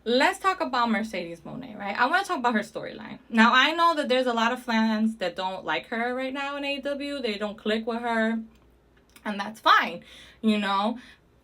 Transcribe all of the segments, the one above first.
let's talk about Mercedes Mone, right? I want to talk about her storyline. Now, I know that there's a lot of fans that don't like her right now in AEW. They don't click with her, and that's fine. You know,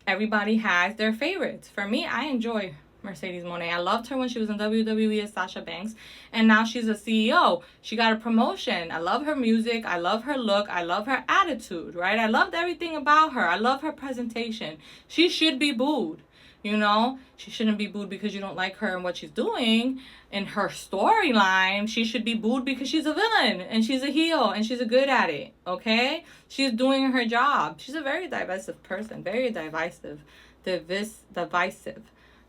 everybody has their favorites. For me, I enjoy Mercedes Mone. I loved her when she was in WWE as Sasha Banks, and now she's a CEO. She got a promotion. I love her music. I love her look. I love her attitude, right? I loved everything about her. I love her presentation. She should be booed. You know, she shouldn't be booed because you don't like her and what she's doing in her storyline. She should be booed because she's a villain and she's a heel and she's good at it. Okay, she's doing her job. She's a very divisive person, very divisive.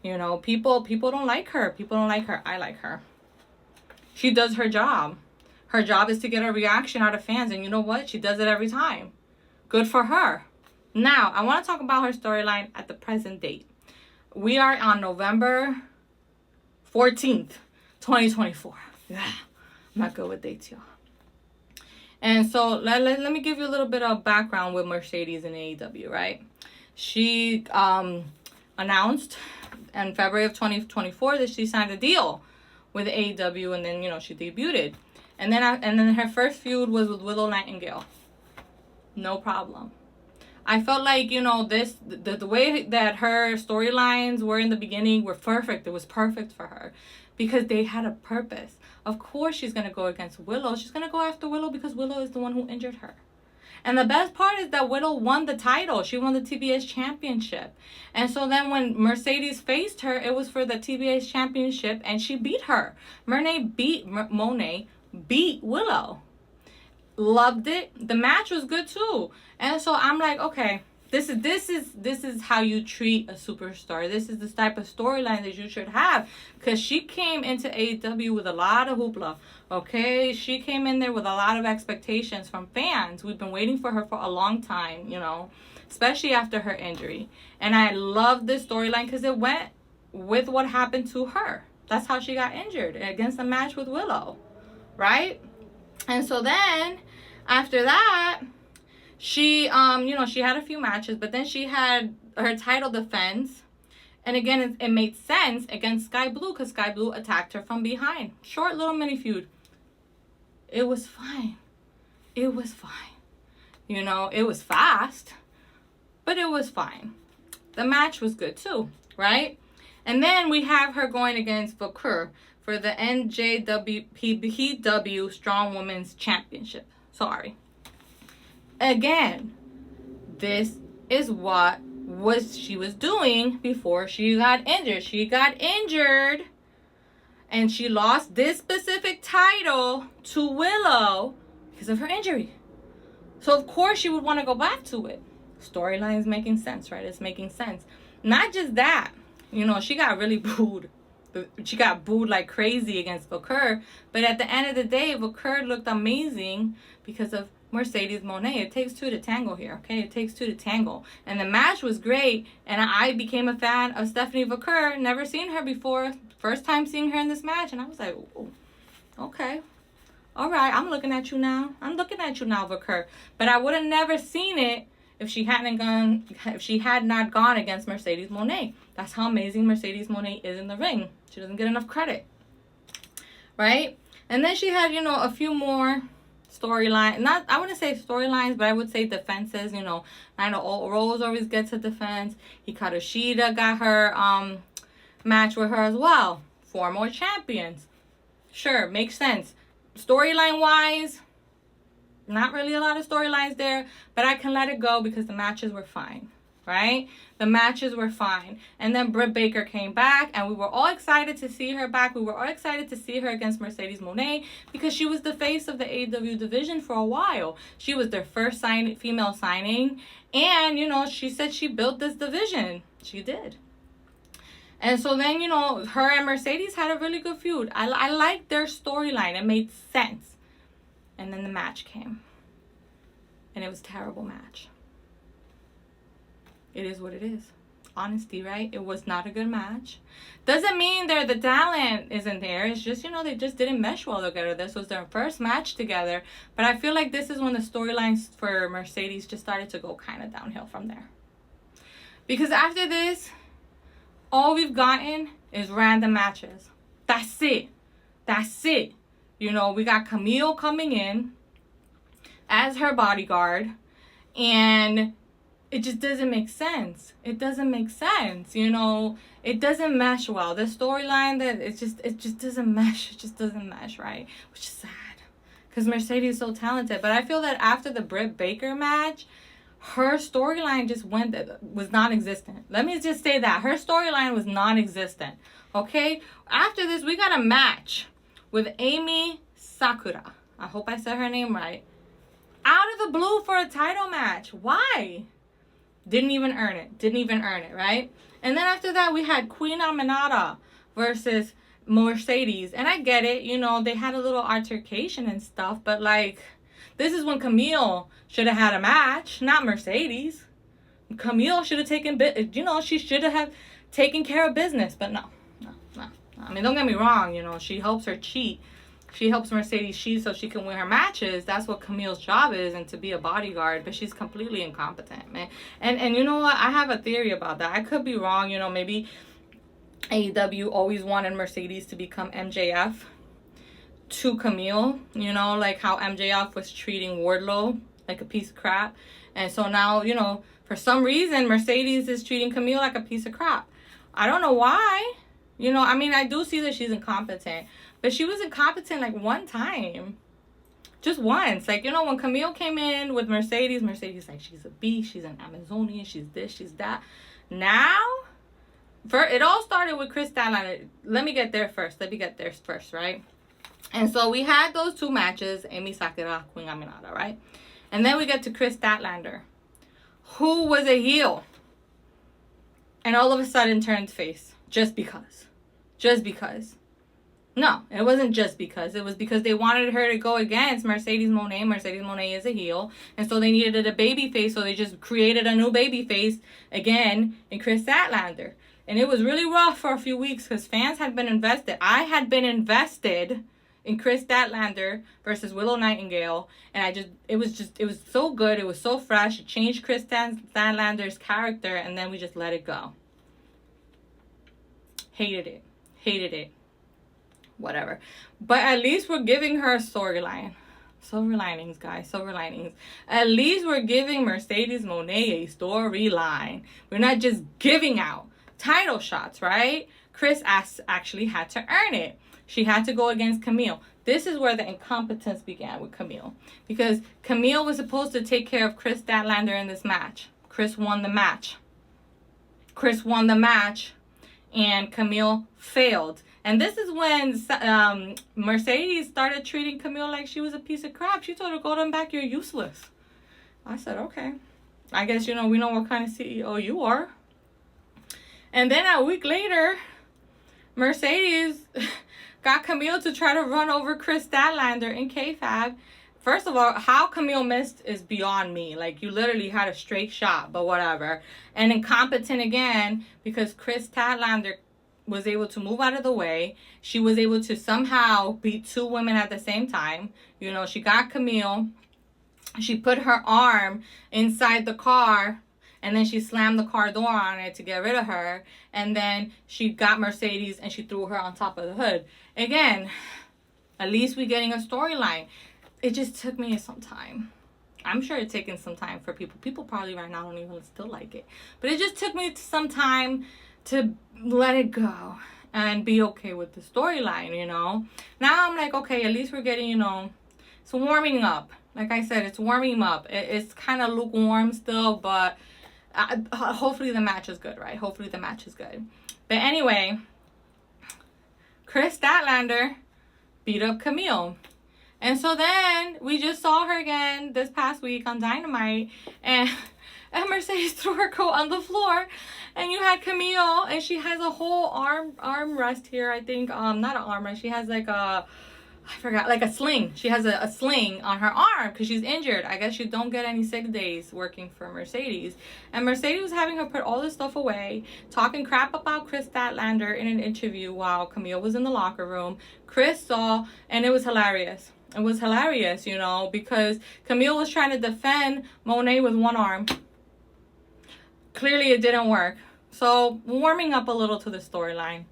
You know, people don't like her. People don't like her. I like her. She does her job. Her job is to get a reaction out of fans, and you know what? She does it every time. Good for her. Now, I want to talk about her storyline at the present date. We are on November 14th, 2024. Yeah, I'm not good with dates, y'all. And so let me give you a little bit of background with Mercedes and AEW, right? She announced in February of 2024 that she signed a deal with AEW, and then, you know, she debuted. And then her first feud was with Willow Nightingale. No problem. I felt like, you know, the way that her storylines were in the beginning were perfect. It was perfect for her because they had a purpose. Of course she's going to go against Willow. She's going to go after Willow because Willow is the one who injured her. And the best part is that Willow won the title. She won the TBS championship. And so then when Mercedes faced her, it was for the TBS championship, and she beat her. Mone beat Willow. Loved it. The match was good too. And so I'm like, okay, this is how you treat a superstar. This is the type of storyline that you should have. Because she came into AEW with a lot of hoopla. Okay? She came in there with a lot of expectations from fans. We've been waiting for her for a long time, you know, especially after her injury. And I love this storyline because it went with what happened to her. That's how she got injured against the match with Willow. Right? And so then, after that, she, you know, she had a few matches, but then she had her title defense. And again, it made sense against Sky Blue because Sky Blue attacked her from behind. Short little mini feud. It was fine. It was fine. You know, it was fast, but it was fine. The match was good too, right? And then we have her going against Vakur for the NJPW Strong Women's Championship. Sorry. Again, this is what she was doing before she got injured. She got injured and she lost this specific title to Willow because of her injury. So of course she would want to go back to it. Storyline is making sense, right? It's making sense. Not just that, you know, she got really booed. She got booed like crazy against Vakur. But at the end of the day, Vakur looked amazing because of Mercedes Mone. It takes two to tango here, okay? It takes two to tango. And the match was great, and I became a fan of Stephanie Vakur. Never seen her before. First time seeing her in this match, and I was like, oh, okay. All right, I'm looking at you now. I'm looking at you now, Vakur. But I would have never seen it if she had not gone against Mercedes Mone. That's how amazing Mercedes Mone is in the ring. She doesn't get enough credit. Right? And then she had, you know, a few more storyline, I wouldn't say storylines, but I would say defenses. You know, I know Rose always gets a defense. Hikaru Shida got her match with her as well. 4 more champions. Sure, makes sense. Storyline wise, not really a lot of storylines there, but I can let it go because the matches were fine. Right? The matches were fine. And then Britt Baker came back, and we were all excited to see her back. We were all excited to see her against Mercedes Mone because she was the face of the AEW division for a while. She was their first female signing. And, you know, she said she built this division. She did. And so then, you know, her and Mercedes had a really good feud. I liked their storyline. It made sense. And then the match came. And it was a terrible match. It is what it is. Honesty, right? It was not a good match. Doesn't mean the talent isn't there. It's just, you know, they just didn't mesh well together. This was their first match together. But I feel like this is when the storylines for Mercedes just started to go kind of downhill from there. Because after this, all we've gotten is random matches. That's it. That's it. You know, we got Camille coming in as her bodyguard, and it just doesn't make sense. It doesn't make sense, you know. It doesn't mesh well. The storyline, that it just doesn't mesh. It just doesn't mesh, right? Which is sad, because Mercedes is so talented. But I feel that after the Britt Baker match, her storyline just was non-existent. Let me just say that. Her storyline was non-existent, okay? After this, we got a match with Amy Sakura. I hope I said her name right. Out of the blue for a title match. Why? Didn't even earn it, right? And then after that, we had Queen Aminata versus Mercedes. And I get it, you know, they had a little altercation and stuff. But, like, this is when Camille should have had a match, not Mercedes. Camille should have she should have taken care of business. But no. I mean, don't get me wrong, you know, she helps her cheat. She helps Mercedes cheat so she can win her matches. That's what Camille's job is, and to be a bodyguard. But she's completely incompetent, man. And you know what? I have a theory about that. I could be wrong. You know, maybe AEW always wanted Mercedes to become MJF to Camille. You know, like how MJF was treating Wardlow like a piece of crap. And so now, you know, for some reason, Mercedes is treating Camille like a piece of crap. I don't know why. You know, I mean, I do see that she's incompetent. But she was incompetent like one time. Just once. Like, you know, when Camille came in with Mercedes like, she's a beast, she's an Amazonian, she's this, she's that. Now, it all started with Chris Statlander. Let me get there first, right? And so we had those two matches, Amy Sakura, Queen Aminata, right? And then we get to Chris Statlander, who was a heel. And all of a sudden turned face. Just because. No, it wasn't just because. It was because they wanted her to go against Mercedes Mone. Mercedes Mone is a heel. And so they needed a baby face. So they just created a new baby face again in Chris Statlander. And it was really rough for a few weeks because fans had been invested. I had been invested in Chris Statlander versus Willow Nightingale. And it was so good. It was so fresh. It changed Chris Statlander's character. And then we just let it go. Hated it. Whatever. But at least we're giving her a storyline. Silver linings, guys. Silver linings. At least we're giving Mercedes Mone a storyline. We're not just giving out title shots, right? Chris actually had to earn it. She had to go against Camille. This is where the incompetence began with Camille. Because Camille was supposed to take care of Chris Statlander in this match. Chris won the match. And Camille failed. And this is when Mercedes started treating Camille like she was a piece of crap. She told her, go them back, you're useless. I said, okay. I guess, you know, we know what kind of CEO you are. And then a week later, Mercedes got Camille to try to run over Chris Statlander in kayfabe. First of all, how Camille missed is beyond me. Like, you literally had a straight shot, but whatever. And incompetent again, because Chris Statlander was able to move out of the way. She was able to somehow beat two women at the same time. You know, she got Camille. She put her arm inside the car, and then she slammed the car door on it to get rid of her. And then she got Mercedes, and she threw her on top of the hood. Again, at least we're getting a storyline. It just took me some time. I'm sure it's taken some time for people. People probably right now don't even still like it. But it just took me some time to let it go and be okay with the storyline, you know. Now I'm like, okay, at least we're getting, you know, it's warming up. Like I said, it's warming up. It's kind of lukewarm still, but hopefully the match is good, right? Hopefully the match is good. But anyway, Chris Statlander beat up Camille. And so then we just saw her again this past week on Dynamite, and Mercedes threw her coat on the floor, and you had Camille, and she has a whole arm rest here, I think. Not an arm rest. She has like a, I forgot, like a sling. She has a sling on her arm because she's injured. I guess you don't get any sick days working for Mercedes. And Mercedes was having her put all this stuff away, talking crap about Chris Statlander in an interview while Camille was in the locker room. Chris saw, and it was hilarious. It was hilarious, you know, because Camille was trying to defend Monet with one arm. Clearly it didn't work. So warming up a little to the storyline.